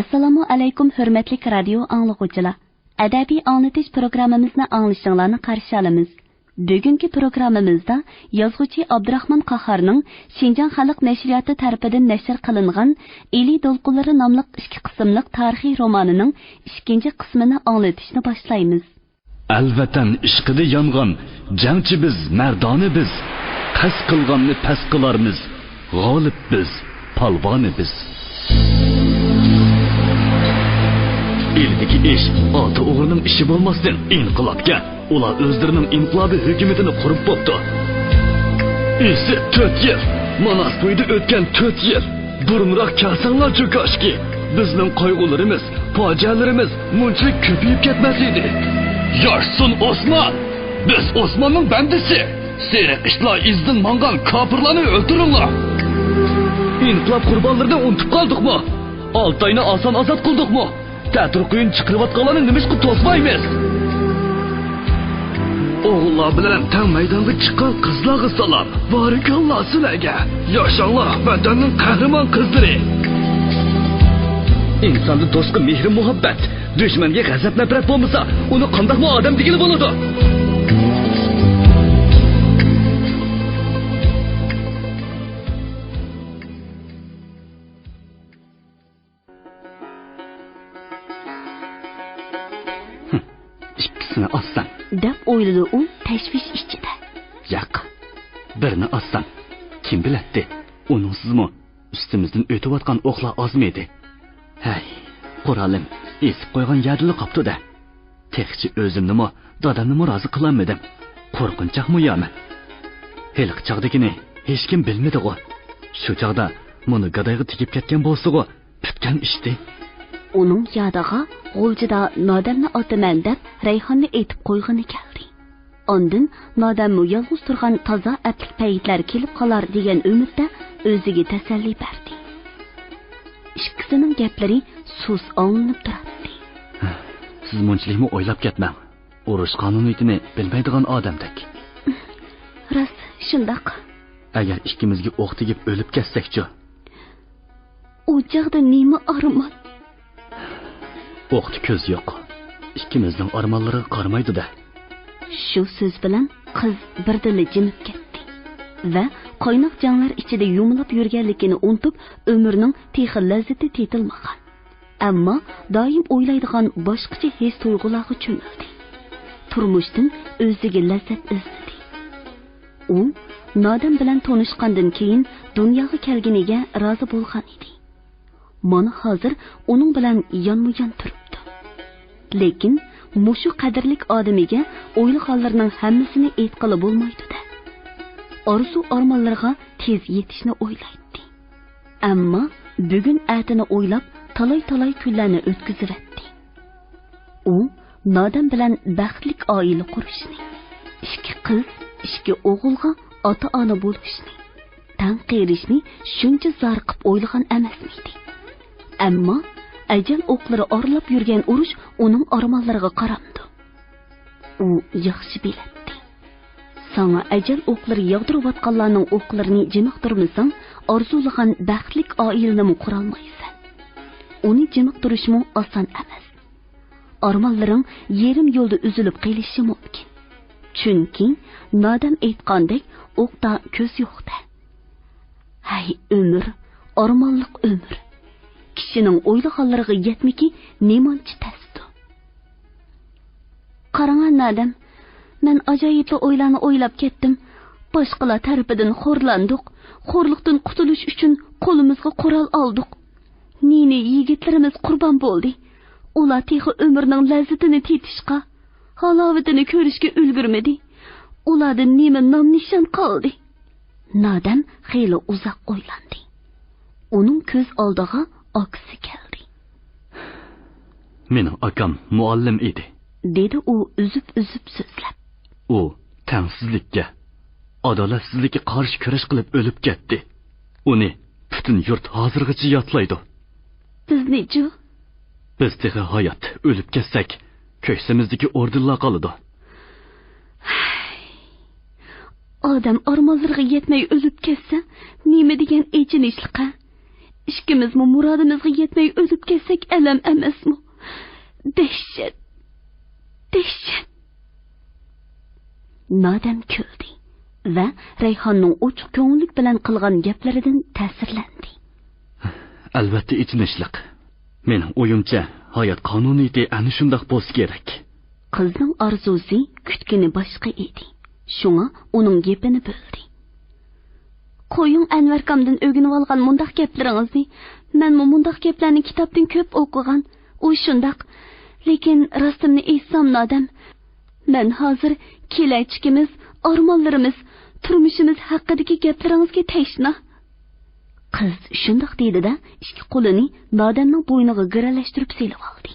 Assalomu alaykum hurmatli radio anglag'uvchilar. Adabiy anglatish programmamizni anglashinglarni qarshi olamiz. Bugungi programmamizda yozuvchi Abdurahmon Qahorning Xinjiang xalq nashriyoti tarafidan nashr qilingan Eli Dolqunlari nomli 2 qismli tarixiy romanining 2 qismini anglatishni boshlaymiz. Alvatan ishqida yongan jangchi biz, mardoni biz, qas qilganni pas qilarmiz, g'olib biz, palvoni biz. Eldeki iş, altı oğrunun işi olmasın inqilabga. Ular özlerinin inqilabi hükümetini kurup boptu. İşte 4 yıl. Manas boyda ötken 4 yıl. Burunrak kelsanlar çökaşki. Bizning qayg'ularimiz, fojialarimiz munchalik ko'payib ketmasaydi. Yaşsın Osman! Biz Osman'ın bendisi. Seyrek işler izdin mangan kapırlarını öldürünler. İnqilab qurbonlarini unutib qoldik mı? Altayni oson azat qildik mı? Taturquyun chiqirayotganlarni nimishqa to'smaymiz. O'g'illar bilan tang maydonga chiqqan qizlarga salom. Barakalloh sizlarga. Yoshanglar vatanning qahramon qizlari. İnsonning do'stga mehr muhabbat, dushmanga g'azab nafrat bo'lmasa, uni qandaqmi odam degili bo'ladi? İkisini assam deb o'yladi u tashvish ichida. Yo'q. Birini assam kim biladi? Uningsizmi ustimizdan o'tayotgan o'qlar ozmaydi. Hay, quralim, esib qo'ygan yadili qopdi-da. Texchi o'zimnimi, dadamni rozi qilolmadim. Qo'rqinchaqmi yo'mi? Heliq chaqdagini hech kim bilmadi-ku. Shu chaqda buni gadayga tegib ketgan bo'lsa-ku, bitgan ishdi. Uning yadiga g'o'ljida nodamni otaman deb Rayhonni aytib qo'ygani keldi. Ondan nodamni yolg'iz turgan toza atlik paytlar kelib qolar degan umidda o'ziga tasalli berdi. Ikkisining gaplari so'z anglanib turadi. Siz munchilikmi o'ylab ketmang. Urush qonuniyatini bilmaydigan odamdek. Rost, shundoq. Agar ikkimizga o'q tegib o'lib ketsak-chi? U chaqda nima armon? O'qdi ko'z yo'q. Ikkimizning armonlariga qaramaydi-da. Shu so'z bilan qiz birdilla jimib ketdi va qaynoq janglar ichida yumilib yurganligini unutib, umrining texi lazzati tetilmagan. Ammo doim o'ylaydigan boshqacha his tuyg'ularga cho'mildi. Turmushdan o'ziga lazzat izladi. U nodam bilan tanishgandan keyin dunyoga kelganiga rozi bo'lgan edi. Mana hozir uning bilan yonma-yon turibdi. Lekin mushu qadrlik odamiga o'ylaganlarning hammasini aytqili bo'lmaydi-da. Orzu armonlarga tez yetishni o'ylaydi. Ammo bugun atini o'ylab talay-talay kunlarni o'tkazibdi. U nodam bilan baxtlik oila qurishni, 2 qiz, 2 o'g'ilga ota-ona bo'lishni, tanqirishni shuncha zarqib o'ylagan emasmidi. Ammo ajal o'qlari orlab yurgan urush uning armonlariga qaramdi. U yaxshi biladi. Sana ajal o'qlari yog'dirayotganlarning o'qlarini jimiqtirmasang, orzulagan baxtlik oilani qura olmaysan. Uni jimiqtirishmi oson emas. Armonlaring yerim yo'lda uzilib qolishi mumkin. Chunki nodam aytgandek, o'qda ko'z yo'qda. Hay umr, armonliq umr. Kishining o'ylaganlariga yetmiki, nemanchi tasdi. Qarang nodam, men ajoyibli o'ylarni o'ylab ketdim. Boshqalar tarafidan xo'rlandik. Xo'rliqdan qutulish uchun qo'limizga qurol oldik. Nini yigitlarimiz qurbon bo'ldi. Ular texi umrning lazzatini tetishga, halovatini ko'rishga ulgurmadi. Ulardan nima nom nishon qoldi? Nodam xeyli uzoq o'ylandi. Uning ko'z oldiga aksi keldi. Mening akam muallim edi, dedi u uzib-uzib so'zlab. U tengsizlikka, adolatsizlikka qarshi kurash qilib o'lib ketdi. Uni butun yurt hozirgacha yodlaydi. Bizni-chi? Biz tehi hayot o'lib ketsak, ko'ksimizdagi o'rnlar qoladi. Odam armonlariga yetmay o'lib ketsa, nima degan echinishliqa? İkimizmi muradımızga yetmey ölüp ketsek elem emasmi? Dehşet. Dehşet. Nodam kuldi va Rayhonning ochiq ko'ngillik bilan qilgan gaplaridan ta'sirlandi. Albatta ichinishliq. Mening o'yimcha, hayot qonuniyati ana shundoq bo'lsa kerak. Qizning orzusi kutgani boshqa edi. Shunga uning gapini bo'ldi. Qo'ying Anvarkamdan o'rganib olgan mundaq gaplaringizni. Men mundaq gaplarni kitobdan ko'p o'qigan. U shundoq. Lekin rostimni aytsam nodam. Men hozir kelajagimiz, armonlarimiz, turmushimiz haqidagi gaplaringizga tashna. Qiz shundoq dedi-da, ikki qo'lini nodamning bo'yniga giralashtirib selib oldi.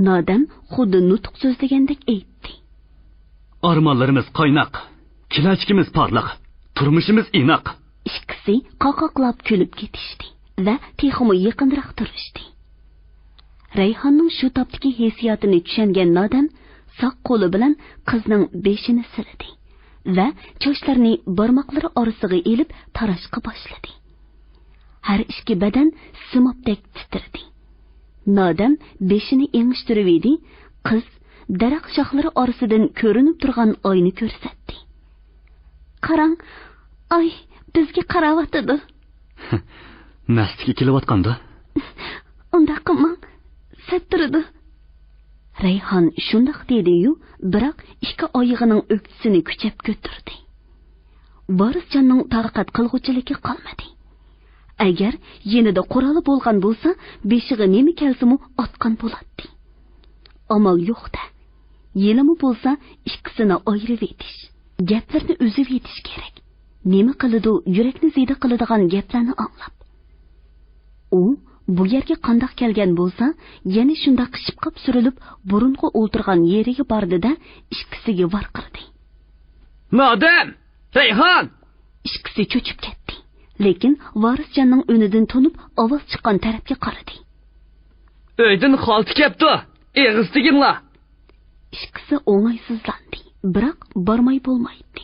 Nodam xuddi nutq so'zlagandek aytdi. Armonlarimiz qaynoq, kelajagimiz porloq, turmushimiz inoq. Ikkisi qoqoqlab kulib ketishdi va texmo yaqinroq turishdi. Rayhonning shu topdagi hissiyotini tushungan nodam saq qo'li bilan qizning beshini siladi va sochlarini barmoqlari orasiga elib tarashqa boshladi. Har ikki badan simobdek titradi. Nodam beshini engishtirib edi, qiz daraxt shoxlari orasidan ko'rinib turgan oyni ko'rsatdi. Qarang, oy bizga qaravotidi. Mastga kelayotganda? Unda qilmang, sattirdi. Rayhon shundoq dedi-yu, biroq ikki oyog'ining o'ksini kuchab ko'tardi. Borisjonning taqat qilg'uvchiligi qolmadi. Agar yenida quroli bo'lgan bo'lsa, beshig'i nima kelsa-mu otgan bo'ladi. Amal yo'q-da. Yelimi bo'lsa, ikkisini ayirib etish, gaplarni uzib etish kerak. Nima qiladi, yurakni ziyda qiladigan gaplarni anglab. U bu yerga qandoq kelgan bo'lsa, yana shunda qishib surilib, burunga o'ltirgan yeriga bordi-da, ikkisiga varqirdi. Nodam! Rayhon! Ikkisi cho'chib ketdi. Lekin Varisjonning o'rnidan tonib, ovoz chiqqan tarafga qaradi. Uydan xolti kelibdi. Eg'iz teginglar. Ikkisi o'ng'aysizlandi, biroq bormay bo'lmaydi.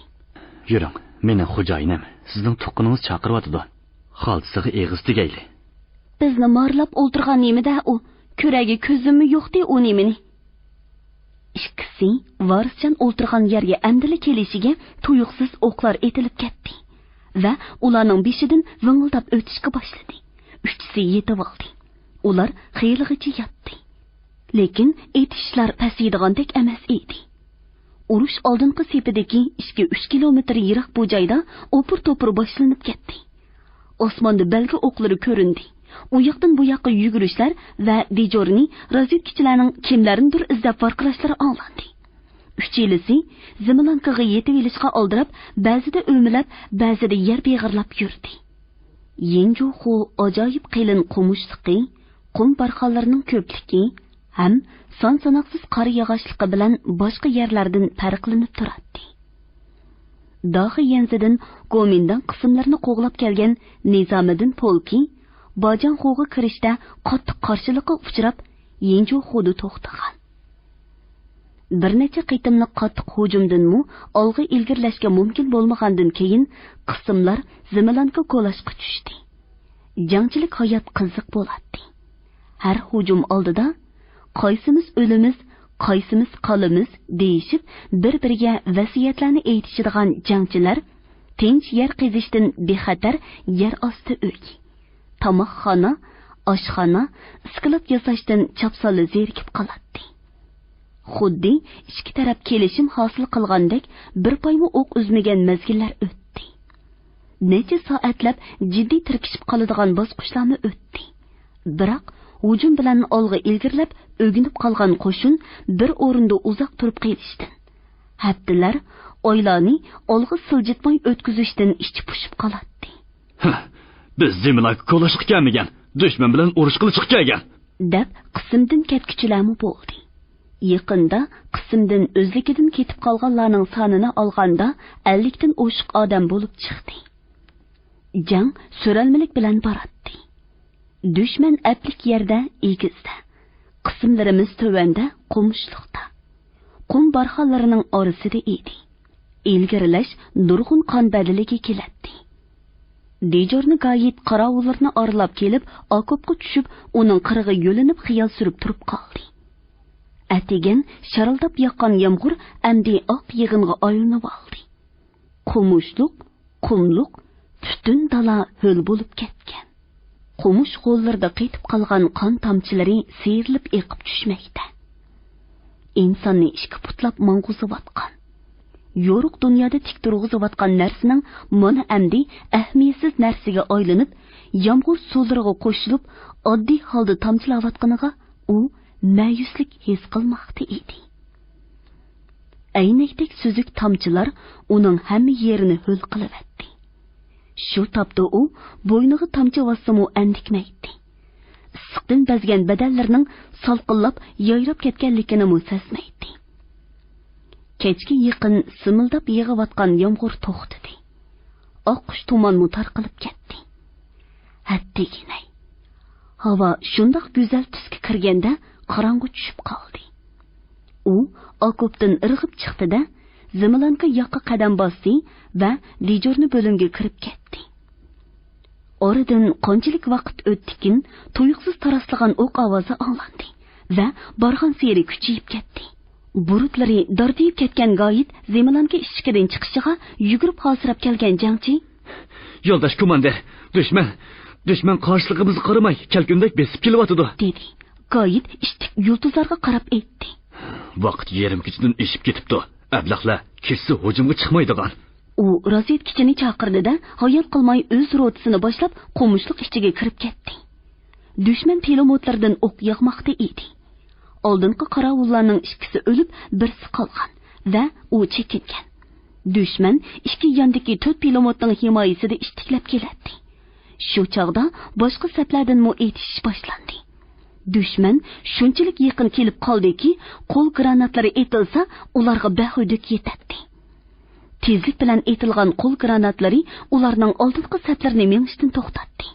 Yuring, meni xo'jayinim, sizning tuqqingiz chaqiryotdi. Xoltisiga eg'iz tegayli. Bizni morlab o'ltirgan nemida u? Ko'ragi ko'zimmi yo'qdi u nemini? Ikkisi Varisjon o'ltirgan yerga amdili kelishiga tuyuqsiz o'qlar etilib ketdi va ularning beshidan vingildab o'tishga boshladi. Uchisi yetib oldi. Ular xiyilg'icha yotdi. Lekin etishlar pasiydigandek emas edi. Urush oldingi sepidagi 2-3 kilometr yiroq bu joyda o'pir-to'pir boshlanib ketdi. Osmonda balga o'qlari ko'rindi. U yoqdan bu yoqqa yugurishlar va dejorni razvedkachilarning kimlarnidir izlab varqilashlari anglandi. Uchelisi Zimilankaga yetib elishga oldirib, ba'zida o'milab, ba'zida yer beg'irlab yurdi. Yenjuxu ajoyib qilin qumushliqi, qum barxanlarining ko'pligi ham son-sanoqsiz qor yog'ochligi bilan boshqa yerlardan farqlanib turadi. Dahi Yenzidan Gomindan qismlarni qo'g'lab kelgan Nizomiddin polki Bajanxo'ga kirishda qattiq qarshilikka uchrab, Yenjuxuda to'xtagan. Bir necha qitimli qattiq hujumdan-mu olg'a ilgirlashga mumkin bo'lmagandan keyin qismlar Zimilanka qo'lashga tushdi. Jangchilik hayot qiziq bo'ladi. Har hujum oldida qaysimiz o'limiz, qaysimiz qolimiz deyishib, bir-biriga vasiyatlarni aytishadigan jangchilar tinch yer qezishdan bexatar yer osti uy, tomoqxona, oshxona, iskilab yasashdan chapsoli zerikib qoladi. Xuddi ikki taraf kelishim hosil qilgandek bir poyma o'q uzmagan mezgillar o'tdi. Necha soatlab jiddiy tirkishib qoladigan bosqichlarni o'tdi. Biroq hujum bilan olg'a ilgirlab o'ginib qolgan qo'shin bir o'rinda uzoq turib qilishdi. Haftalar oylarni olg'a siljitmay o'tkazishdan ichi pushib qoladi. Biz Zimilanka qo'lashga kelmagan, dushman bilan urush qilishga kelgan, deb qismdan ketkichilarmi bo'ldi. Yaqinda qismdan o'zligidan ketib qolganlarning sonini olganda 50 dan oshiq odam bo'lib chiqdi. Jang so'ralmalik bilan boradi. Dushman aplik yerda, egizda. Qismlarimiz tövanda, qumishliqda. Qum barxanlarining orasida edi. Ilgirlash nurg'un qon badiliga keladi. Dijorni gayet qarovullarni oralab kelib, okopga tushib, uning qirig'i yo'linib xiyol surib turib qoldi. Atigan sharildab yoqqan yomg'ir amdi oq yig'inga aylanib oldi. Qumushliq, qumliq, butun dala ho'l bo'lib ketgan. Qumush qo'llarida qetib qolgan qon tomchilari seyrilib eqib tushmoqda. İnsonni ishki putlab mang'uzayotgan. Yo'ruq dunyoda tik turg'izayotgan narsaning mana amdi ahmiyatsiz narsaga aylanib, yomg'ir suvlariga qo'shilib, oddiy holda tomchilayotganiga u ma'yuslik his qilmoqda edi. Aynakdek suzuk tomchilar uning hamma yerini ho'l qilyapti. Shu topda u bo'yniga tomchi vossamo andikmaydi. Issiqdan bezgan badallarning salqinlab yayrab ketganligini sezmaydi. Kechki yaqin simildab yig'ayotgan yomg'ir to'xtadi. Oqqush tuman tarqalib ketdi. Hattiginay. Havo shundoq go'zal tusga kirganda qorong'u tushib qoldi. U okopdan irg'ib chiqdi-da, zimilanga yoqqa qadam bosdi va Dijorni bo'limga kirib ketdi. Oradan qanchalik vaqt o'tdikin, tuyuqsiz taraslagan o'q ovozi anglandi va borgan seri kuchayib ketdi. Burutlari dardiyib ketgan Goyit zemilanga ishchidan chiqishiga yugurib hozirab kelgan jangchi: "Yo'ldosh komandir, dushman qarshiligimizni qaramay, kelgundek besib kelyapti" dedi. Goyit ishtik yulduzlarga qarab aytdi: "Vaqt yarim kechadan eshib ketibdi. Ablaqlar kechsi hujumga chiqmaydigan." U razvedkichini chaqirdi-da, hayol qilmay o'z rotasini boshlab qo'mushliq ichiga kirib ketdi. Dushman pilomotlaridan o'q yog'moqda edi. Oldingi qarovullarning ikkisi o'lib, birsi qolgan va u chekingan. Dushman ikki yondagi 4 pilomotning himoyasida ishtiklab keladi. Shu chog'da boshqa saplardan etish boshlandi. Dushman shunchalik yaqin kelib qoldiki, qo'l granatlari etilsa, ularga bahudik yetadi. Tezlik bilan etilgan qo'l granatlari ularning oldingi saplarni mengishdan to'xtatdi.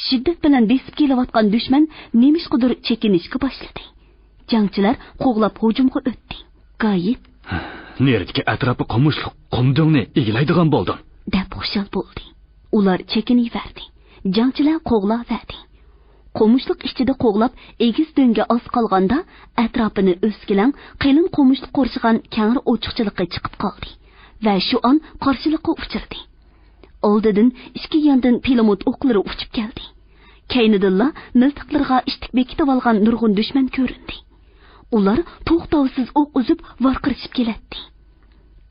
Shiddat bilan besib kelayotgan dushman nemishqidir chekinishga boshladi. Jangchilar qo'g'lab hujumga o'tdi. Goyit: "Neredagi atrofi qo'mushliq qumdingni egilaydigan bo'ldim" deb xushal bo'ldi. Ular chekinaverdi. Jangchilar qo'g'laverdi. Qo'mushliq ichida qo'g'lab egiz do'nga oz qolganda atrofini o'skilan qalin qo'mushliq qo'rshigan kangri ochiqchilikqa chiqib qoldi va shu on qarshilikqa uchirdi. Oldidan ikki yondan pilomot o'qlari uchib keldi. Kaynidilla miltiqlarga ishtik bekitib olgan nurg'un dushman ko'rindi. Ular to'xtovsiz o'q uzib varqirishib keladi.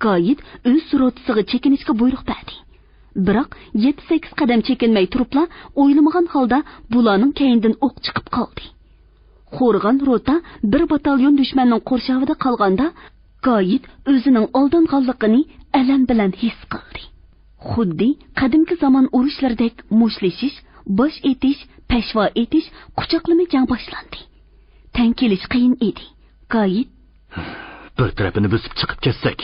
Goyit o'z surotisiga chekinishga buyruq berdi. Biroq 7-8 qadam chekinmay turibla, o'ylamagan holda bularning kaynidan o'q chiqib qoldi. Xo'rg'an rota bir batalyon dushmanning qo'rshavida qolganda, Goyit o'zining oldinganligini alam bilan his qildi. Xuddi qadimgi zamon urushlaridek muslishish, bosh etish, peshvo etish, quchoqlama jang boshlandi. Tang kelish qiyin edi. Goyit: "Bir tarafini bosib chiqib ketsak,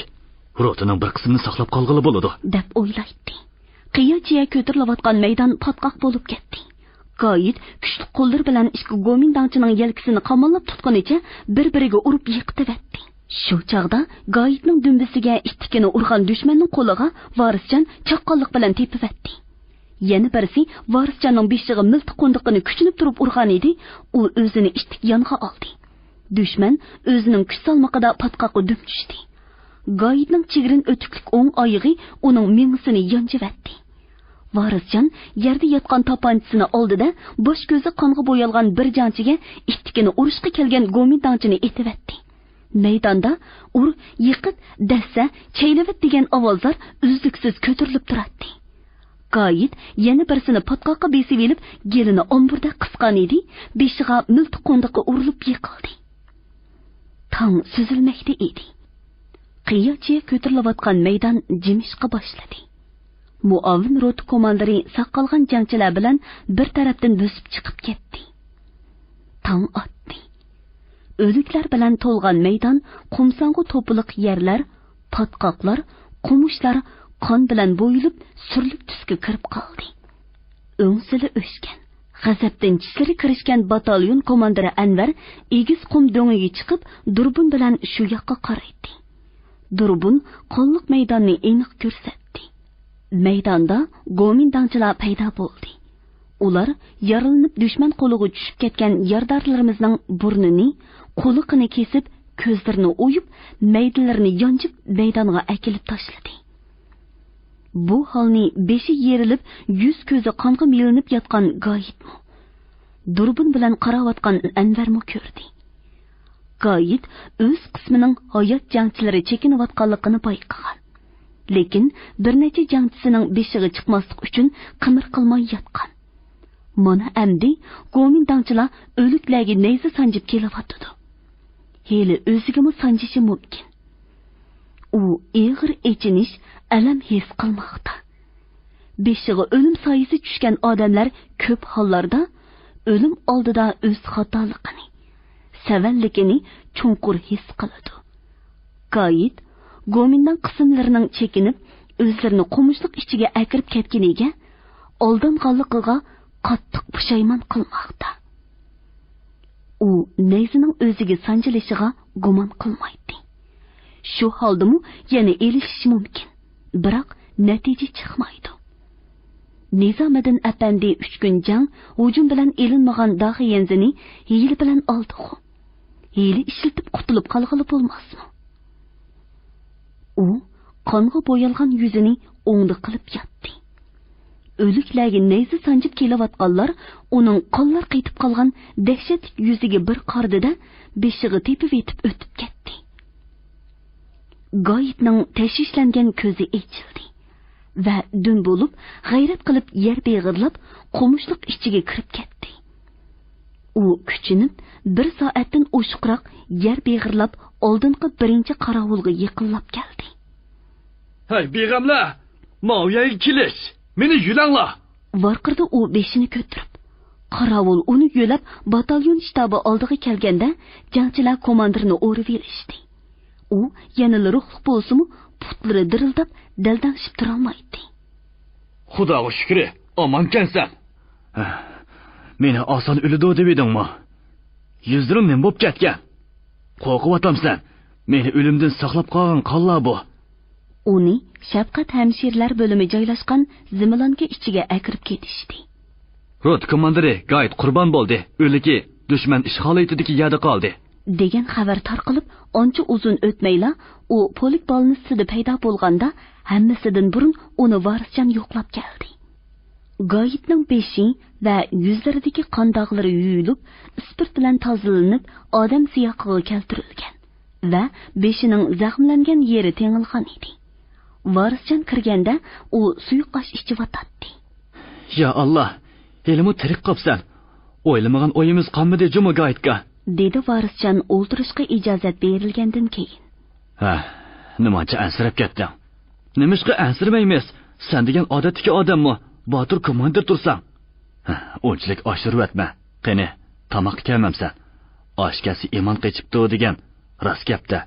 rotaning bir qismini saqlab qolg'ili bo'ladi" deb o'ylaydi. Qiyachiya ko'tarilayotgan maydon patqoq bo'lib ketdi. Goyit kuchli qo'llar bilan ikki gomindangchining yelkasini qamollab tutganicha bir-biriga urib yiqitibdi. Shu chaqda Goyitning dumbisiga ittikini urgan dushmanning qo'liga Varisjon chaqqonlik bilan tepibdi. Yana birisi Varisjonning beshiga miltiq qo'ndiqini kuchinib turib urgan edi, u o'zini ittik yonga oldi. Dushman o'zining kuch salmoqida patqoqqa dum tushdi. Goyitning chigrin o'tiklik o'ng oyog'i uning mengisini yonjivatdi. Varisjon yerda yotgan topanchisini oldida bosh ko'zi qonga bo'yalgan bir jangchiga ittikini urishga kelgan gomindangchini etivatdi. Maydonda ur, yiqit, dassa, chaylavat degan ovozlar uzluksiz ko'tarilib turadi. Goyit yana birsini patqoqqa besib elib, gelini omburda qisqan edi, beshiga miltiq qo'ndiqqa urilib yiqildi. Tong suzilmoqda edi. Qiyachiya ko'tarilayotgan maydon jimishqa boshladi. Muavin rot komandiri saqalgan jangchilar bilan bir tarafdan bosib chiqib ketdi. Tong otdi. O'liklar bilan to'lgan maydon, qumsongu to'piliq yerlar, patqoqlar, qumushlar qon bilan bo'yilib, surlik tusga kirib qoldi. O'ngsili o'sgan, g'azabdan tishlari kirishgan batalyon komandiri Anvar egiz qum do'ngiga chiqib, durbun bilan shu yoqqa qaraydi. Durbun qonliq maydonni aniq ko'rsatdi. maydonda gomindangchilar paydo bo'ldi. Ular yaralanib dushman qo'liga tushib ketgan yardorlarimizning burnini, quliqini kesib, ko'zlarini o'yib, maydalarini yonjib maydonga akilib tashladi. Bu holni beshi yerilib, yuz ko'zi qonga milinib yotgan Goyitmi, durbin bilan qarayotgan Anvarmi ko'rdi. Goyit o'z qismining hayot jangchilari chekinayotganligini payqagan. Lekin bir necha jangchisining beshiga chiqmaslik uchun qimir qilmay yotgan. Mana amdi gomindangchilar o'liklarga nayza sanjib kelyapti. Heli o'zigami sanjishi mumkin. U ig'ir echinish, alam his qilmoqda. Beshiga o'lim soyisi tushgan odamlar ko'p hollarda o'lim oldida o'z xatoligini, savalligini chunqur his qiladi. Goyit gomindan qismlarining chekinib, o'zlarini qo'mishliq ichiga akirib ketganiga, oldanganligiga qattiq pushaymon qilmoqda. U nayzining o'ziga sanjilishiga gumon qilmaydi. Shu holdami yana elishish mumkin, biroq natija chiqmaydi. Nizomiddin apandi 3 kun jang hujum bilan elinmagan dahi yenzini hiyla bilan oldi. Hiyla ishlatib qutulib qolg'ili bo'lmasmi? U qonga bo'yalgan yuzini o'ngda qilib yotdi. O'liklarga nayza sanjib kelayotganlar uning qonlar qaytib qolgan dahshat yuziga bir qardida beshiga tepib etib o'tib ketdi. Goyitning tashvishlangan ko'zi echildi va dun bo'lib, g'ayrat qilib yer beg'irlab, qo'mishliq ichiga kirib ketdi. U kuchinib, bir soatdan oshiqroq yer beg'irlab, oldingi birinchi qarovulga yiqilib keldi. Hey beg'amlar, Moviyaga kelish, meni yulanglar. Varqirda u beshini ko'tarib, qarovul uni yo'lab batalyon shtabi oldiga kelganda, jangchilar komandirini o'rib elishdi. U yana ruhli bo'lsa-mu, putlari dirildab, daldangishib tura olmaydi. Xudoga shukr, omonkansan. Meni oson o'lidi deb edingmi? Yuzlarim nim bo'lib ketgan. Qo'rqyapsan. Meni o'limdan saqlab qolgan qonlar bu. Uni shafqat hamshirlar bo'limi joylashgan zimilonga ichiga akirib ketishdi. Rot komandiri Goyit qurbon bo'ldi. O'ligi dushman ishg'oliyatidagi yerda qoldi. degan xabar tarqalib, ancha uzun o'tmayla u polik bolnisida paydo bo'lganda hammasidan burun uni Varisjon yo'qlab keldi. Goyitning beshi va yuzlaridagi qon dog'lari yuyilib, spirt bilan tozalanib, odam siyoqiga keltirilgan va beshining zaxmlangan yeri tengilgan edi. Varisjon kirganda u suyuq osh ichib o'tadi. Ya Allah, elimi tirik qopsan. O'ylamagan o'yimiz qolmadi juma Goyitga, dedi Varisjon o'ltirishga ijozat berilgandan keyin. Ha, nimacha ansirab ketding? Nimishqa ansirmaymiz? Sen degan odatdagi odammi? Botir komandir tursan. O'nchilik oshirib o'tma. Qani, tomoq kelmamsan. Oshkasi iymon qechibdi degan rost gapda.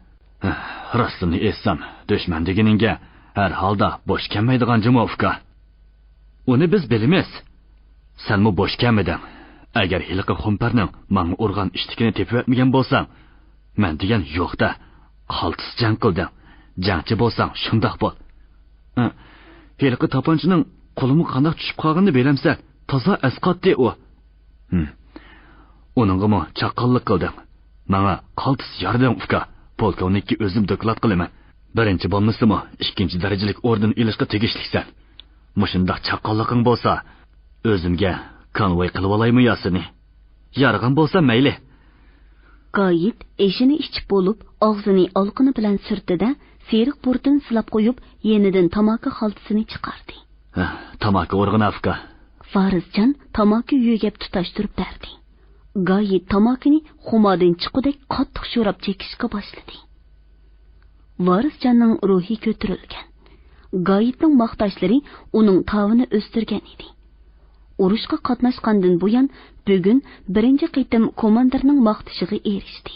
Rostini essam, dushman deganingga har holda bo'sh kelmaydigan jumovka. Uni biz bilamiz. Senmi bo'sh kelmading. Agar hiliqi xumparning menga urgan ishtikini tepib o'tmagan bo'lsang, men degan yo'qda qaltis jang qilding. Jangchi bo'lsang, shundoq bo'l. Hiliqi toponchining qo'limga qanday tushib qolganini bilamsan. Toza asqotdi u. Uningga chaqqonlik qilding. Menga qaltis yordam uka. Polkovnikka o'zim doklad qilaman. Birinchi bo'lmasimi, ikkinchi darajalik orden ilishga tegishliksan. Mushundoq chaqqonliging bo'lsa, o'zimga konvoy qilib olaymi yosini? Yarg'an bo'lsa mayli. Goyit eshini ichib bo'lib, og'zini olqini bilan surtdi-da, seriq burtini silab qo'yib, yenidan tamaki xaltasini chiqardi. Tamaki o'rg'in afka. Varisjon tamaki yugab tutashtirib berdi. Goyit tamakini xumodan chiqudek qattiq sho'rab chekishga boshladi. Varisjonning ruhi ko'tarilgan. Goyitning maqtashlari uning tavini o'stirgan edi. Urushga qatnashgandan buyon bugun birinchi qitim komandirning maqtashiga erishdi.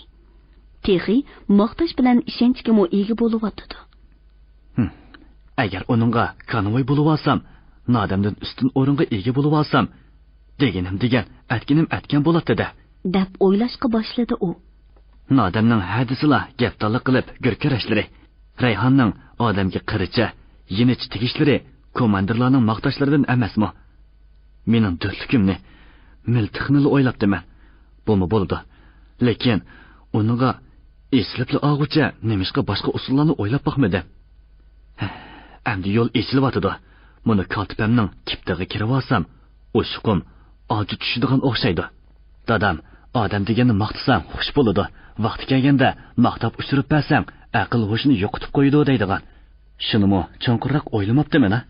Texi maqtash bilan ishonchga ega bo'lib o'tdi. Agar uningga konvoy bo'lib olsam, nodamdan ustun o'ringa ega bo'lib olsam, deganim degan, atkinim atgan bo'ladi-da, deb o'ylashga boshladi u. Nodamning hadislar gaptalik qilib gurkarashlari, Rayhonning odamga qiricha, yinich tegishlari komandirlarning maqtashlaridan emasmi? Mening do'stligimni, miltiqni o'ylabdiman. Bo'lma bo'ldi. Lekin uniga eslibli og'ucha nemishqa boshqa usullarni o'ylab boqmadim. Endi yo'l echilyotdi. Buni kotibamning kiptig'iga kirib olsam, o'shqum olti tushadigan o'xshaydi. Dadam, odam deganni maqtasam xush bo'ladi. Vaqti kelganda maqtab ushirib bersam, aql hoshini yo'qotib qo'ydi deydigan. Shunimi cho'nqirroq o'ylamabdiman, a?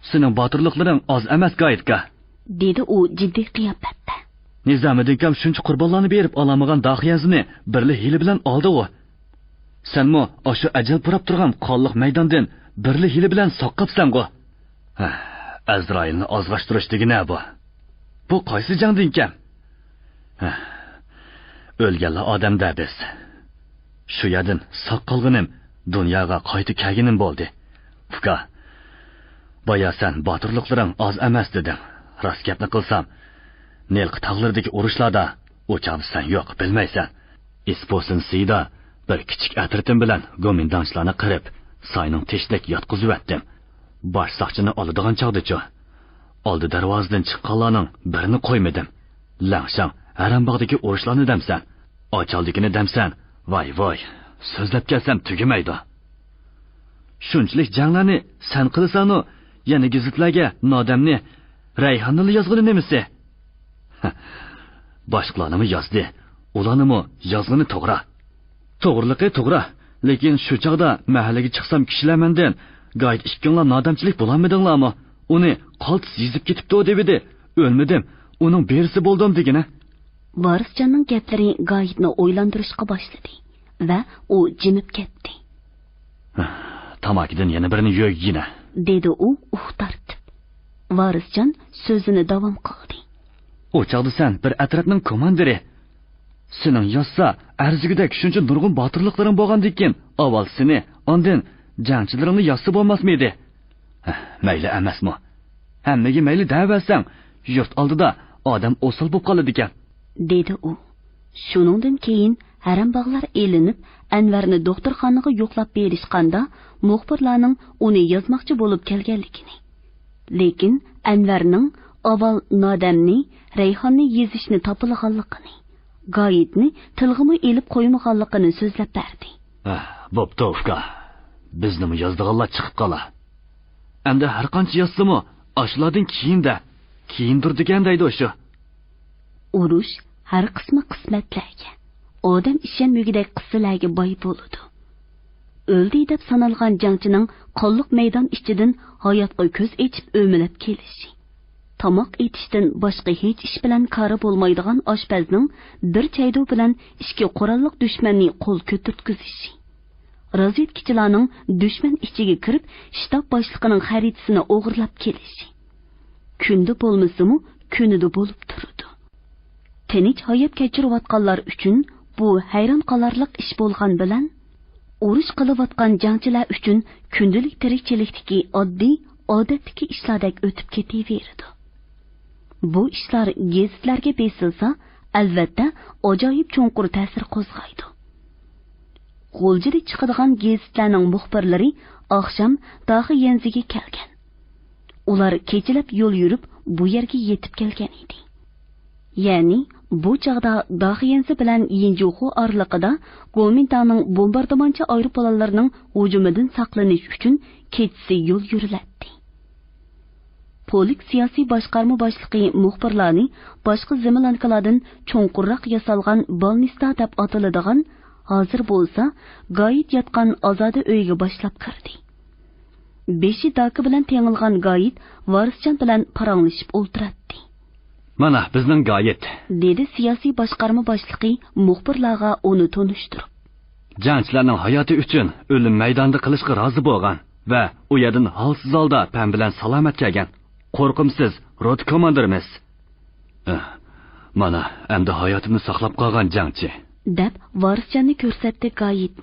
Sening botirliklaring oz emas, Goyitga, dedi u jiddiy qiyofatda. Nizomiddin kam shuncha qurbonlarni berib olamagan daxiyazini birli hili bilan oldi u. Senmi o'sha ajal purab turgan qonliq maydondan birli hili bilan soqqabsan-ku. Azroilni ozg'ashtirish degani bu. Bu qaysi jangdan kam? O'lganlar odamda biz. Shu yerdan sog' qolganim dunyoga qaytib kelganim bo'ldi. Uka, boya sen botirliklaring oz emas dedim. Rost gapni qilsam, Nelqi tog'lardagi urushlarda o'chamsan yo'q, bilmaysan. Isposin sida bir kichik atritim bilan gomindanchlarni qirib, soyning teshdak yotqizib etdim. Bosh soqchini oladigan chog'da-chi. Oldi darvozadan chiqqanlarning birini qo'ymadim. Langshang Arambog'dagi urushlarni damsan, Ochaldikini damsan. Voy, so'zlab kelsam tugamaydi. Shunchalik janglarni sen qilsanu, yana gazitlarga nodamni Rayhonni yozg'ini nemisi? Boshqalarni yozdi, ularni yozg'ini to'g'ri. To'g'riligi to'g'ri, lekin shu chog'da mahallaga chiqsam kishilarmandan Goyit ikkinlar nodamchilik bo'lolmadinglarmi? Uni qaltis yezib ketibdi debdi. O'lmadim, uning berisi bo'ldim degina. Varisjonning gaplari Goyitni o'ylantirishga boshladi va u jimib ketdi. Tamakidan yana birini yo'ygina, dedi u tortib. Varisjon so'zini davom qildi. O chog'da sen bir atrofning komandiri. Sening yozsa arzigidek shuncha nurg'un botirliklaring bo'lgandikin, avval seni, ondan jangchilaringni yozsa bo'lmasmidi? Mayli emasmi? Hammaga mayli da'vatsang, yurt oldida odam o'sil bo'lib qoladi ekan, dedi u. Shuningdan keyin Arambog'lar elinib, Anvarni doktorxonaga yo'qlab berishganda, muxbirlarning uni yozmoqchi bo'lib kelganligini. Lekin Anvarning avval nodamni, Rayhonni yezishni topilganligini, Goyitni tilg'imi elib qo'ymaganligini so'zlab berdi. Bo'pti, uka. Bizni yozdiganlar chiqib qola. Endi har qancha yozsimi, ashlardan keyindir degandaydi o'sha. Urush har qismi qismatlarga, odam ishonmagidek qissalarga boy bo'ladi. O'ldi deb sanalgan jangchining qonliq maydon ichidan hayotga ko'z echib o'milib kelishi, tomoq etishdan boshqa hech ish bilan kori bo'lmaydigan oshpazning bir chaydo bilan ishga qurolliq dushmanni qo'l ko'tartkizishi, razvedkachilarning dushman ichiga kirib shtab boshlig'ining xaritasini o'g'irlab kelishi, kunda bo'lmasimi kunida bo'lib turadi. Tinch hayot kechirayotganlar uchun bu hayron qolarlik ish bo'lgan bilan, urush qilayotgan jangchilar uchun kundalik tirikchilikdagi oddiy, odatdagi ishlardek o'tib ketaveradi. Bu ishlar gazetlarga besilsa, albatta ajoyib cho'nqur ta'sir qo'zg'aydi. G'o'ljida chiqadigan gazetlarning muxbirlari oqshom Daxiyenziga kelgan. Ular kechalab yo'l yurib bu yerga yetib kelgan edi. Ya'ni bu chog'da Daxiyenzi bilan Yinjuxu oraliqida Gomintanning bombardimonchi aeroplanlarining hujumidan saqlanish uchun kechasi yo'l yuriladi. Polik siyosiy boshqarma boshlig'i muxbirlarni boshqa zemilankalardan cho'nqurroq yasalgan Balnista deb ataladigan, hozir bo'lsa Goyit yotgan ozoda uyga boshlab kirdi. Beshi doki bilan tengilgan Goyit Varisjon bilan paranglashib o'ltiradi. Mana bizning Goyit, dedi siyosiy boshqarma boshlig'i muxbirlarga uni tanishtirib. Jangchilarning hayoti uchun o'lim maydonida qilishga rozi bo'lgan va u yerdan holsiz holda pan bilan salomat kelgan. Qo'rqimsiz rot komandirimiz. Mana endi hayotini saqlab qolgan jangchi, deb Varisjonni ko'rsatdi Goyit.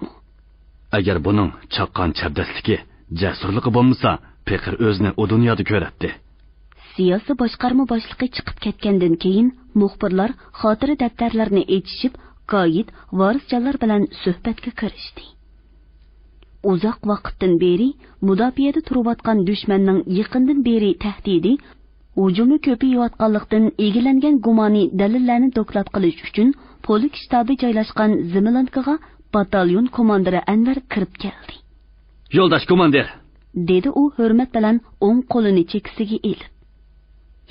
Agar buning chaqqon chabdasligi, jasurligi bo'lmasa, Peqir o'zini u dunyoda ko'ratdi. Siyosiy boshqarma boshlig'i chiqib ketgandan keyin muxbirlar xotira daftarlarini echishib, Goyit Varisjonlar bilan suhbatga kirishdi. uzoq vaqtdan beri mudofiada turayotgan dushmanning yaqindan beri tahdidi, hujumni ko'payayotganlikdan egilangan gumoniy dalillarni doklad qilish uchun polik shtabi joylashgan Zimilankaga batalyon komandiri Anvar kirib keldi. Yo'ldosh komandir, dedi u hurmat bilan o'ng qo'lini cheksiga elib.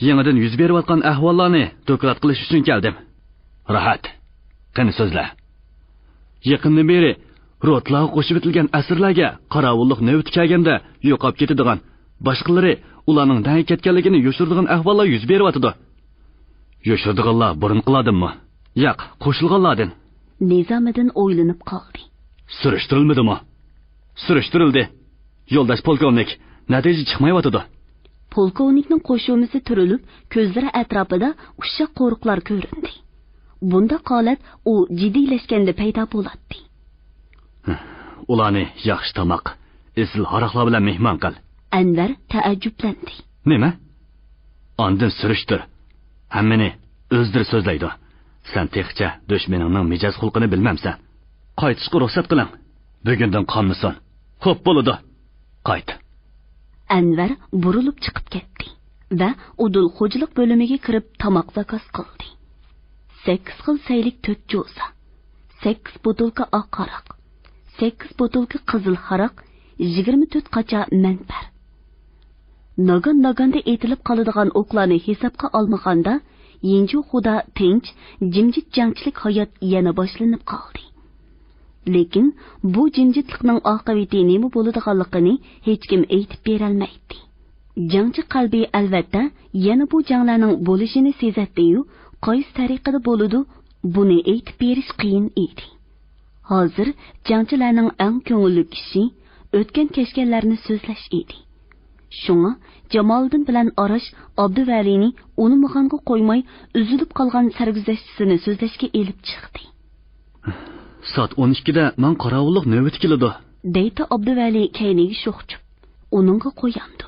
Yangidan yuz berayotgan ahvollarni doklad qilish uchun keldim. Rahat. Qani so'zla. Yaqindan beri rotlarga qo'shib etilgan asirlarga qorovullik navbat kelganda yo'qolib ketadigan, boshqalari ularning dayi ketganligini yo'shirdigan ahvollar yuz beryotdi. Yo'shirdiganlar burun qiladimmi? Yo'q, qo'shilganlardan. Nizomiddin o'ylanib qoldi. Surishtirilmadimi? Surishtirildi. Yo'ldosh polkovnik, natija chiqmayotdi. Polkovnikning qo'shimisi turilib, ko'zlari atrofida ushsha qo'riqlar ko'rindi. Bunda holat u jiddiylashganda paydo bo'ladi. Ularni yaxshi tomoq, esil haroqlar bilan mehmon qil. Anvar taajjublandi. Nima? Ondan surishtir. Hammani o'zdir so'zlaydi. Sen texcha dushmaningning mijoz xulqini bilmamsan. Qaytishga ruxsat qiling. Bugundan qolmasin. Xo'p bo'ladi. Qayt. Anvar burilib chiqib ketdi va udul xo'jalik bo'limiga kirib tomoq zakaz qildi. 8 xil saylik 4 jo'za, 8 butulka oq aroq, 8 butulka qizil haroq, 24 qacha manpar. Naganda etilib qoladigan o'qlarni hisobga olmaganda, Yenju xudo tinch, jimjit jangchilik hayot yana boshlanib qoldi. Lekin bu jimjitlikning oqibati nima bo'ladiganligini hech kim aytib bera olmaydi. Jangchi qalbi albatta yana bu janglarning bo'lishini sezadi-yu, qaysi tariqada bo'ladi, buni aytib berish qiyin edi. Hozir jangchilarning eng ko'ngilli kishi o'tgan kechganlarni so'zlash edi. Shunga Jamoliddin bilan Arash Abduvalini uni muhanga qo'ymay uzilib qolgan sarguzashtini so'zlashga elib chiqdi. Soat 12da men qorovullik navbati keladi. Deydi Abduvali kayniga sho'xchib. Uningga qo'yandi.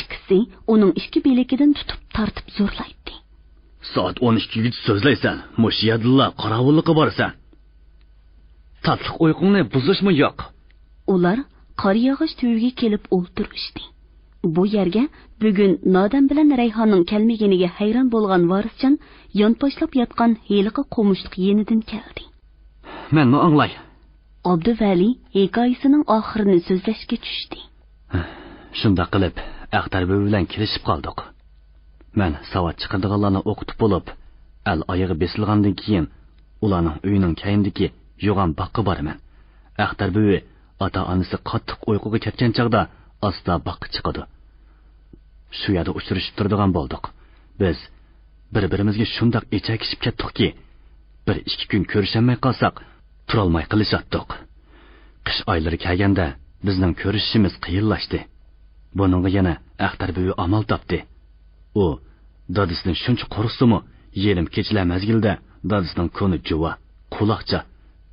Ikkisi uning ikki belikidan tutib tortib zo'rlaydi. Soat 12ga so'zlaysan, mushiyadilla qorovullikqa borsan. Tatliq uyqungni buzishmi yo'q? Ular qor yog'ish tuyiga kelib o'ltirishdi. Bu yerga bugun Nodam bilan Rayhonning kelmaganiga hayron bo'lgan Varischan yonposhlab yotgan heliqi qo'mushliq yenidan keldi. Menni anglay. Abduvali hikoyasining oxirini so'zlashga tushdi. Shunda qilib, Aqtar bilan kelishib qoldik. Men savat chiqardiganlarni o'qitib bo'lib, al oyog'i besilgandan keyin ularning uyining kayindagi yo'g'on boqqa boraman. Aqtar buvi ota-onasi qattiq uyquga ketgan chaqda asta boqqa chiqadi. Shu yerda uchrashib turadigan bo'ldik. Biz bir-birimizga shundoq echakishib ketdikki, 1-2 kun ko'rishamay qolsak, turolmay qilishatdik. Qish oylari kelganda bizning ko'rishishimiz qiyinlashdi. Buningga yana Aqtar buvi amal topdi. U dadisini shuncha qo'rqsimi, yelim kechilar mazgilda dadisining ko'ni juva, quloqcha,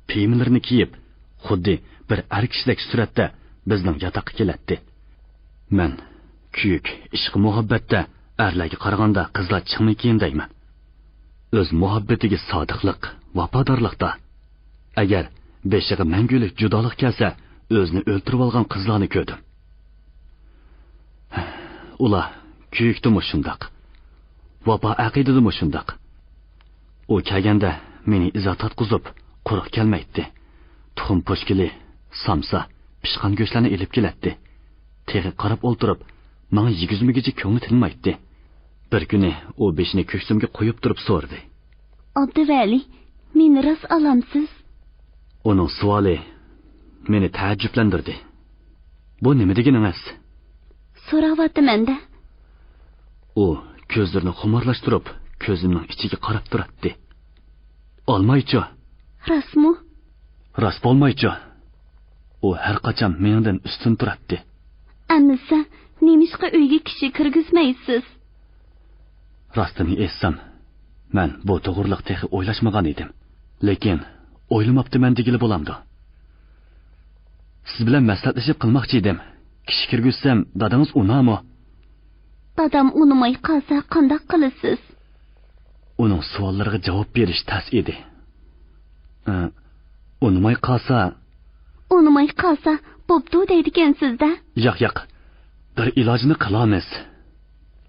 piyimlarini kiyib, xuddi bir arkishdak suratda bizning yotoqqa keladi. Men kuyuk, ishq muhabbatda erlarga qaraganda qizlar chiqmikin deyman. O'z muhabbatiga sodiqlik, vafodorlikda. Agar beshig'i mangulik judolik kelsa, o'zini o'ltirib olgan qizlarni ko'rdim. Ular kuyukdimi shundoq? Vafo aqidadimi shundoq? U kelganda meni izoh tatqizib, quruq kelmaydi. Tuxum po'shkili, samsa, pishqan go'shtlarni elib keladi. Teri qarab o'ltirib, menga yigizmigacha ko'ngli tinmaydi. Bir kuni u beshini ko'ksimga qo'yib turib so'radi. Abduvali, meni rost olamsiz? Uning savoli meni taajjublantirdi. Bu nima deganingiz? So'rayapman-da. U ko'zlarini xumorlashtirib, ko'zimning ichiga qarab turadi. Olmaychi? Rostmi? Rost bo'lmaychi? U har qachon mendan ustun turadi. Amisa, nemishqa uyga kishi kirgizmaysiz? Rostini aytsam, men bu to'g'riliq texi o'ylashmagan edim. Lekin o'ylamabdiman degili bo'lamdi. Siz bilan maslahatlashib qilmoqchi edim. Kishi kirgizsam, dadangiz unami? Dadam unamay qolsa qanday qilasiz? Uning savollariga javob berish tas edi. Unamay qolsa, unamay qolsa bo'pti deydigansizda. Yo'q. Bir ilojini qilamiz.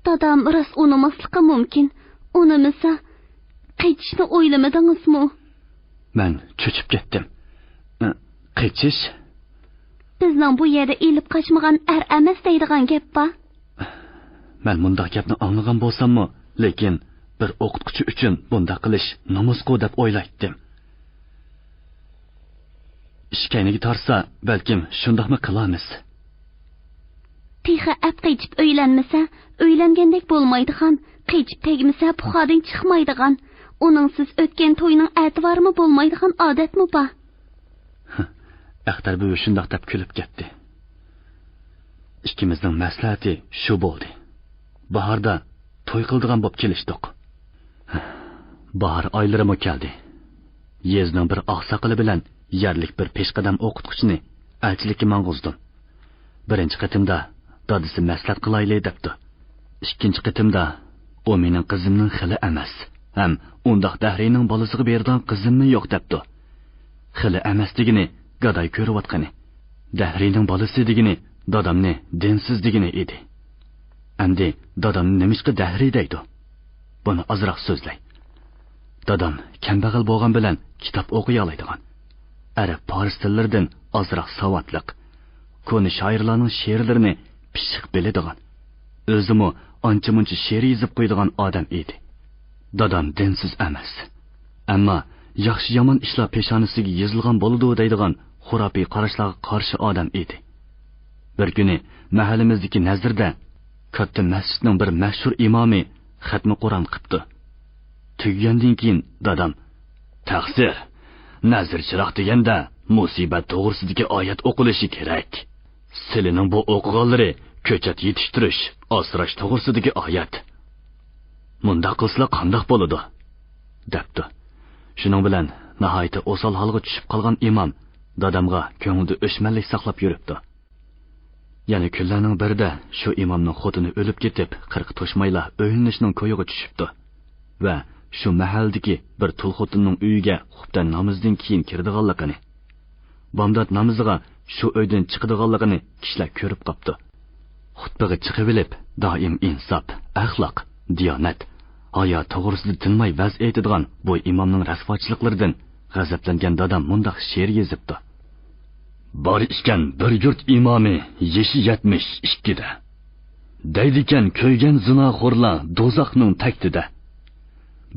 Dadam rost unamasligi mumkin. Unamasa qaytishni o'ylamadingizmi? Men cho'chib ketdim. Qaytish? Bizning bu yerda elib qochmagan emas deydigan gap bor. Men bunday gapni anglagan bo'lsam-mu, lekin bir o'qituvchi uchun bunday qilish nomusqu deb o'ylaydim. Ishkayniga tarsa, balkim shundaqmi qilamiz. Tixa ap qaytib o'ylanmasa, o'ylangandek bo'lmaydigan, qaytib tegmasa puxadan chiqmaydigan, uningsiz o'tgan to'yning e'tiborimi bo'lmaydigan odatmi bor? Axtar bu shundaq deb kulib ketdi. Ikkimizning maslahati shu bo'ldi. Bahorda to'y qildigan bo'lib kelishdik. Bahor oylarimi keldi. Yezning bir oqsoqoli bilan yerlik bir peshqadam o'qituvchini elchilikka mang'uzdim. Birinchi qitimda dadisi maslahat qilayli debdi. Ikkinchi qitimda u mening qizimning xili emas, ham undaq dahriyning bolasiga bergan qizimni yo'q debdi. Xili emas degini gaday ko'rayotgani. Dahriyning bolasi degini dadamni densiz degini edi. Endi dadamni nimishqa dahriy deydi? Buni azroq so'zlay. Dadam kambag'al bo'lgan bilan kitob o'qiy oladigan. Arab Fors tillaridan azroq savodliq. Koni shoirlarning she'rlarini pishiq biladigan. O'zimi ancha-muncha she'r yozib qo'yadigan odam edi. Dadam densiz emas. Ammo yaxshi yomon ishlar peshonasiga yozilgan bo'ladi deydigan xurafiy qarashlarga qarshi odam edi. Bir kuni mahallamizdagi nazirda katta masjidning bir mashhur imomi xatmi Qur'on qildi. Tugagandan keyin dadam taqsir, nazir chiroq deganda musibat to'g'risidagi oyat o'qilishi kerak. Sizlarning bu o'qiganlari ko'chat yetishtirish, asrash to'g'risidagi oyat. Munda qilsa qandoq bo'ladi? debdi. Shuning bilan nihoyat o'sal holga tushib qolgan imom dadamga ko'nglida o'shmanlik saqlab yuribdi. Yana kunlarning birida shu imomning xotini o'lib ketib, 40 to'shmayla o'yinishning ko'yiga tushibdi. Va shu mahaldagi bir tul xotinning uyiga xubdan namozdan keyin kirdiganligini, bomdod namoziga shu uydan chiqadiganligini kishilar ko'rib qopti. Xutbaga chiqib olib, doim insof, axloq, diyonat, hayot to'g'risida tinmay vaz aytadigan bu imomning rasvochiliklaridan g'azablangan dadam mundaq she'r yozibdi. Bor ishkan bir yurt imomi yeshi 72 da. Deydikan ko'ygan zinoxo'rlar do'zaxning taktida.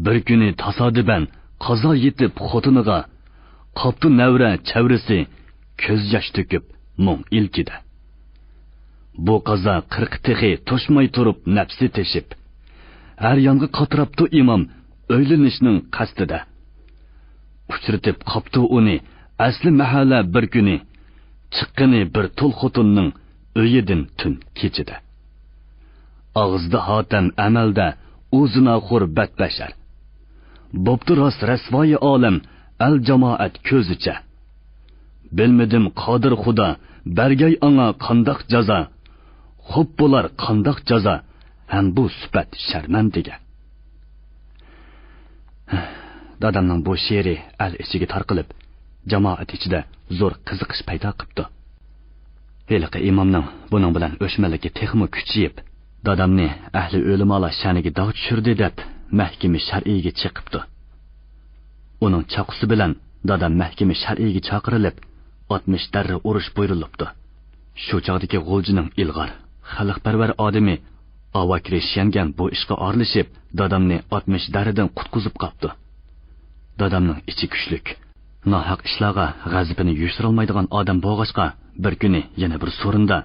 Bir kuni tasodiban qazo yetib xotiniga qopti navra chavrisi ko'z yosh to'kib mung ilkida. Bu qazo 40 tig'i to'shmay turib nafsi teshib, har yonga qatirabdi imom o'ylanishning qasdida. Uchratib qopti uni asli mahalla bir kuni chiqqani bir tul xotinning uyidan tun kechida. Og'izda xotam amalda o'zinoxo'r badbashar. Bo'pti rost rasvoyi olam al jamoat ko'zicha. Bilmadim qodir xudo bergay anga qandoq jazo. Xo'p bo'lar qandoq jazo ham bu sifat sharmandiga. Dadamning bu she'ri al ichiga tarqilib, jamoat ichida zo'r qiziqish paydo qildi. Heliqi imomning buning bilan o'shmanligi texmi kuchayib, dadamni ahli o'limolar shaniga dog' tushirdi deb mahkama shar'iyga chiqibdi. Uning chaqusi bilan dadam mahkama shar'iyga chaqirilib, 60 darra urush buyurilibdi. Shu chog'dagi g'uljining ilg'or, xalqparvar odami avakri shangan bu ishga aralashib, dadamni 60 darradan qutqizib qopdi. Dadamning ichi kuchlik, nohaq ishlarga g'azabini yushirolmaydigan odam bo'lg'achqa, bir kuni yana bir so'rinda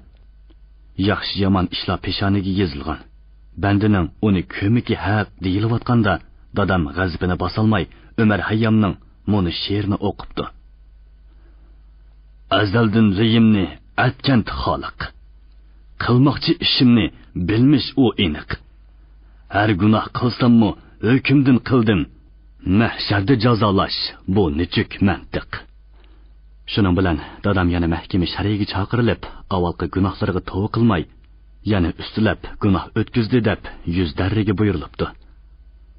yaxshi yomon ishlar peshoniga yozilgan. Bandining uni ko'miki haq deyilayotganda dadam g'azabini bosolmay Umar Hayyomning muni she'rini o'qibdi. Azaldan liyimni atgan xoliq. Qilmoqchi ishimni bilmish u aniq. Har gunoh qilsammi hukmdan qildim. Mahsharda jazolash bu nechuk mantiq. Shuning bilan dadam yana mahkama shar'iga chaqirilib, avvalgi gunohlariga tavba qilmay, yana ustilab gunoh o'tkazdi deb 100 darraga buyurilibdi.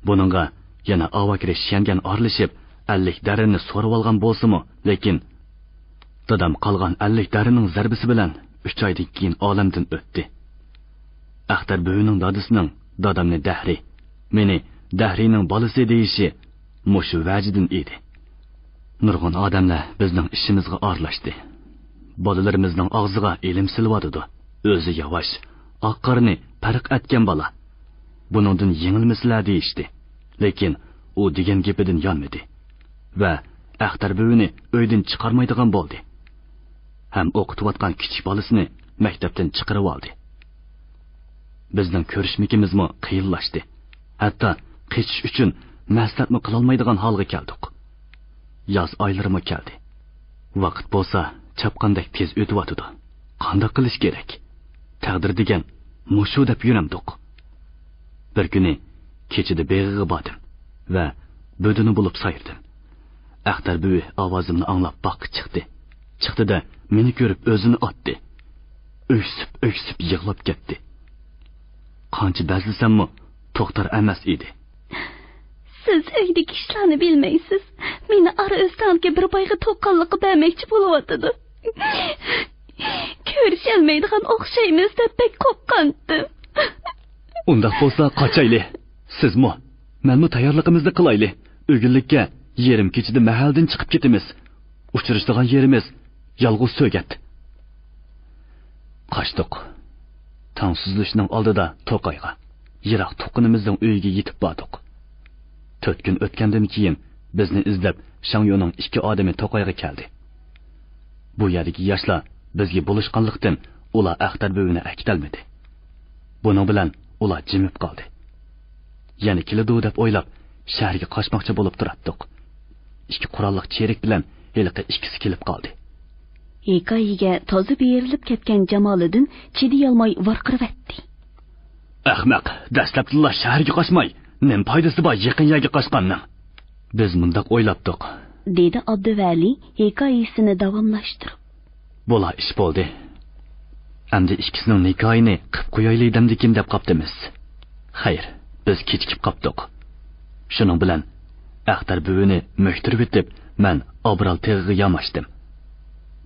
Buningga yana avakri shangan aralashib, 50 darrani so'rab olgan bo'lsa-mu, lekin Dadam qolgan 50 darining zarbisi bilan 3 oydan keyin olamdan o'tdi. Axtar buvining dadisining dadamni Dahri, meni Dahrining bolasi deyishi mushu vajidan edi. Nurg'un odamlar bizning ishimizga aralashdi. Bolalarimizning og'ziga ilm silvadidu. O'zi yavash, oqqarni farq etgan bola. Buningdan yengilmislar deyishdi. Lekin u degan gapidan yonmadi va Axtar buvini uydan chiqarmaydigan bo'ldi. Ham o'qitayotgan kichik bolasini maktabdan chiqarib oldi. Bizning ko'rishmikimizmi qiyinlashdi. Hatto qichish uchun maslahatmi qila olmaydigan holga keldik. Yoz oylarimi keldi. Vaqt bo'lsa, chapqandek tez o'tyotdi. Qanday qilish kerak? Taqdir degan mushu deb yuramdik. Bir kuni kechida beg'iga bordim va budini bo'lib sayirdim. Axtar buvi ovozimni anglab boqib chiqdi. Chiqdi-da meni ko'rib o'zini otdi. O'ksib yig'lab ketdi. Qancha bazlisammi to'xtar emas edi. Siz uydagi ishlarni bilmaysiz. Meni Arostonga bir bayga to'qqanlikqa bermoqchi bo'lyotdi. Ko'risholmaydigan o'xshaymiz deb pek qo'rqqandim. Undaq bo'lsa qochayli. Sizmi? Menmi tayyorligimizni qilayli. O'gillikka yerim kechida mahaldan chiqib ketamiz. Uchrashadigan yerimiz yolg'iz so'gat. Qochdik. Tangsizlishning oldida To'qayga, yiroq to'qinimizning uyiga yetib bordik. 4 kun o'tgandan keyin bizni izlab Shangyoning 2 odami To'qayga keldi. Bu yerdagi yoshlar bizga bo'lishganlikdan ular Axtar buvini akitalmadi. Buning bilan ular jimib qoldi. Yana keladi deb o'ylab shaharga qochmoqchi bo'lib turatdik. 2 qurolliq cherik bilan heliqi ikkisi kelib qoldi. Hikoyaga toza berilib ketgan Jamoliddin chidiyolmay varqirvatdi. Ahmoq, dastlabdilla shaharga qochmay, nim foydasi bor yaqin yerga qochganning. Biz mundaq o'ylabdik, dedi Abduvali hikoyasini davomlashtirib. Bo'la ish bo'ldi. Endi ikkisining nikohini qilib qo'yaylik demdikim deb qopdimiz. Xayr, biz kechikib qopdik. Shuning bilan Axtar buvini muhtirib etib, men Obral teg'iga yamashdim.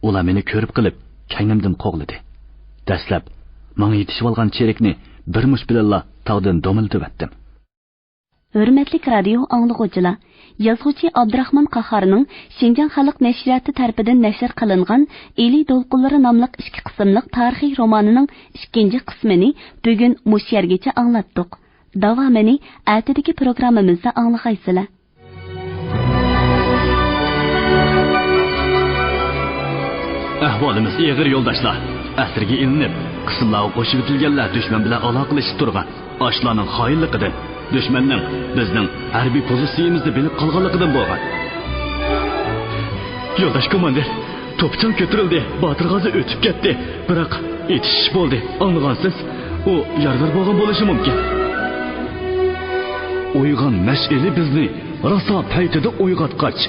Ular meni ko'rib qilib, kaynimdan qo'g'lidi. Dastlab menga yetishib olgan cherikni bir mush bilanla tog'dan domiltib etdim. Hurmatli radio anglag'uvchilar, yozuvchi Abdurahmon Qahorning Xinjiang xalq nashriyati tarafidan nashr qilingan Eli to'lqinlari nomli 2 qismliq tarixiy romanining 2 qismini bugun mush yergacha anglatdik. Davomini ertadagi programmamizda anglag'aysizlar. Ahvolimiz ig'ir yo'ldoshlar. Asrga ilinib, qismlarga qo'shib etilganlar dushman bilan aloqalashib turgan. Ashlarning xoinligidan, dushmanning bizning harbiy pozitsiyamizni bilib qolganligidan bo'lgan. Yo'ldosh komandir, to'pchon ko'tarildi, Botir G'ozi o'tib ketdi. Biroq etishish bo'ldi. Anlagansiz, u yordar bo'lgan bo'lishi mumkin. Uyg'on mash'ili bizni rosa paytida uyg'otqach,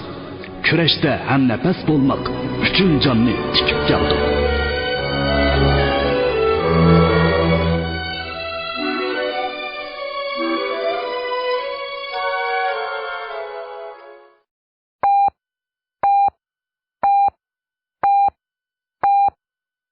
kurashda ham nafas bo'lmoq uchun jonni tikib keldi.